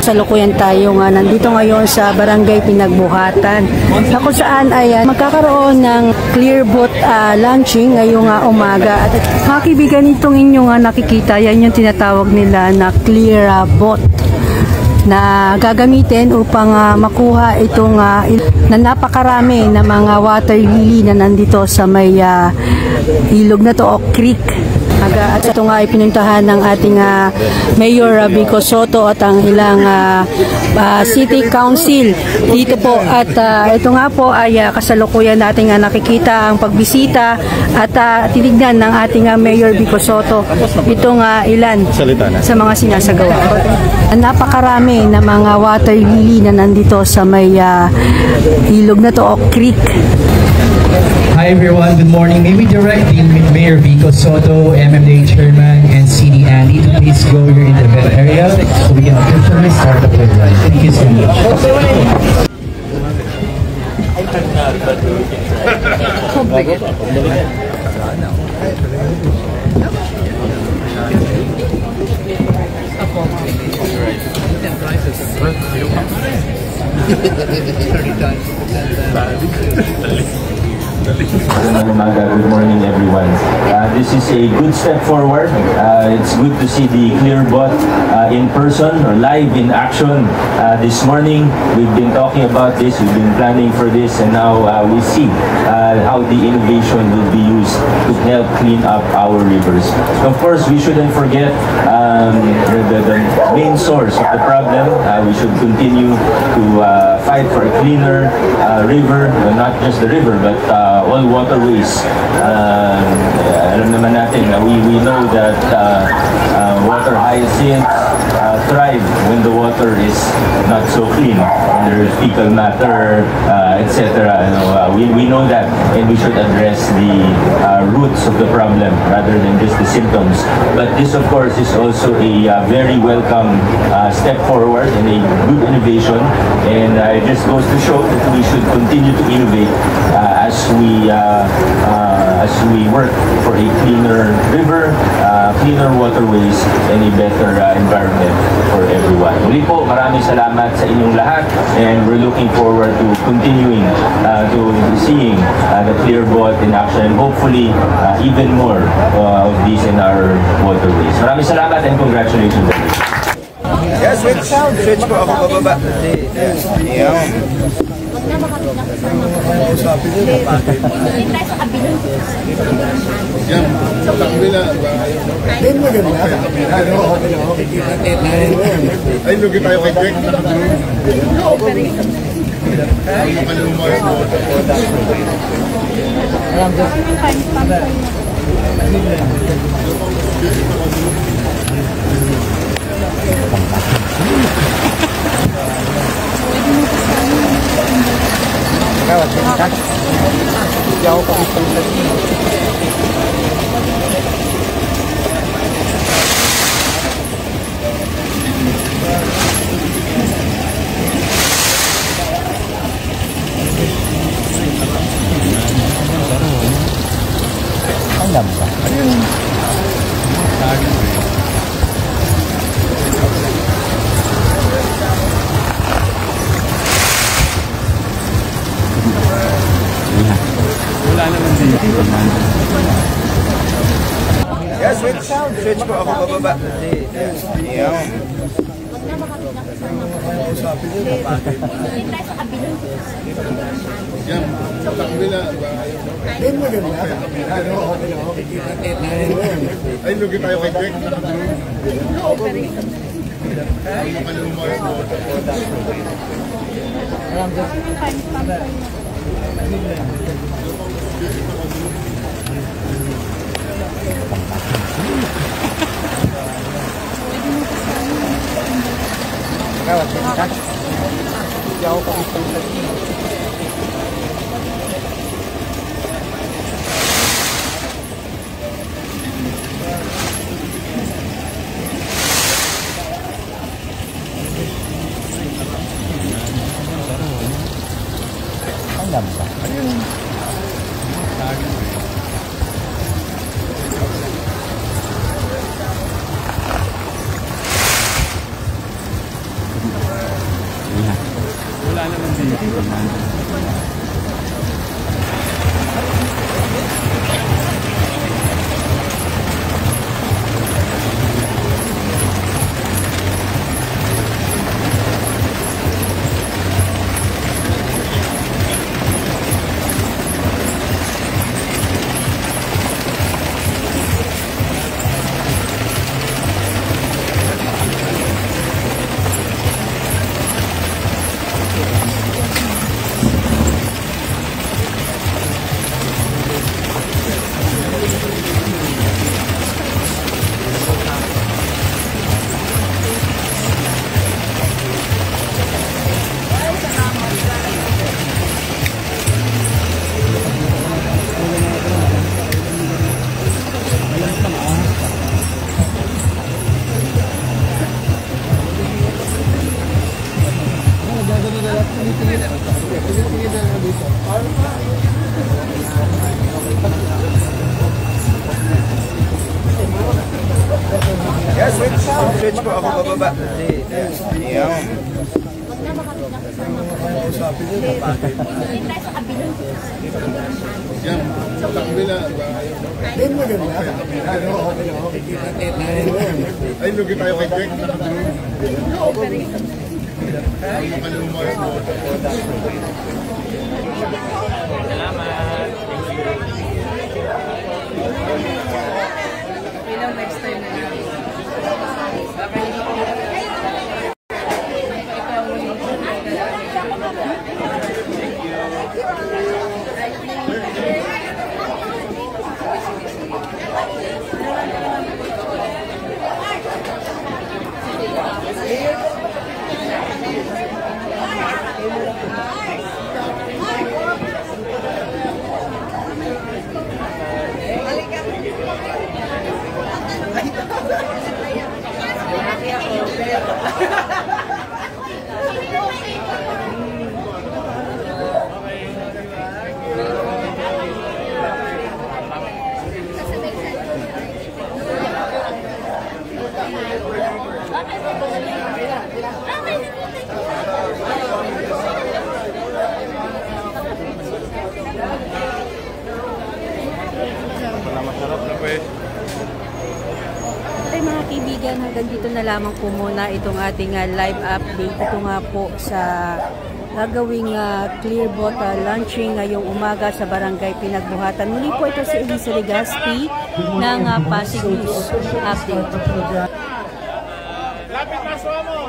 Salukuyan tayo nga nandito ngayon sa Barangay Pinagbuhatan na kung saan ay magkakaroon ng clear boat launching ngayong umaga. At mga kaibigan, itong inyong nakikita, yan yung tinatawag nila na clear boat na gagamitin upang makuha itong na napakarami na mga water lily na nandito sa may ilog na to o creek. At ito nga ay pinuntahan ng ating Mayor Vico Soto at ang ilang City Council dito po. At ito nga po ay kasalukuyan natin nakikita ang pagbisita at tinignan ng ating Mayor Vico Soto itong ilan sa mga sinasagawa. Napakarami na mga water lily na nandito sa may ilog na to o creek. Hi everyone, good morning. May we direct the Mayor Vico Soto, MMDA Chairman, and CD Andy to please go here in the event area so we can officially start the program. Thank you so much. Good morning everyone. This is a good step forward. It's good to see the ClearBot in person or live in action. This morning we've been talking about this, we've been planning for this, and now we see how the innovation will be used to help clean up our rivers. Of course, we shouldn't forget the main source of the problem. We should continue to fight for a cleaner river, not just the river but all waterways. Alam naman natin, we know that water hyacinths thrive when the water is not so clean. There's fecal matter, etc. We know that, and we should address the roots of the problem rather than just the symptoms. But this, of course, is also a very welcome step forward and a good innovation. And it just goes to show that we should continue to innovate as we work for a cleaner river, cleaner waterways, and a better environment for everyone. Muli po, maraming salamat sa inyong lahat, and we're looking forward to continuing to seeing the ClearBot in action, and hopefully even more of these in our waterways. Maraming salamat and congratulations. Yeah, switch ko ako bababa. Yeah. Ay, lugi tayo kay Greg. Jauh kami yeah, switch ko ako bababa. Yeah. Ay, lugi tayo kay Greg. Jauh kami Yes, switch po ako bababa. Yan. Yan, sa kabila. Ay, lugi tayo kay Greg. Next time na lang. Mga kaibigan, hanggang dito na lamang po muna itong ating live update. Ito nga po sa gagawing Clearbot launching ngayong umaga sa Barangay Pinagbuhatan. Muli po ito si Elisa Legaspi ng Pasig News Update. Lapit na mo!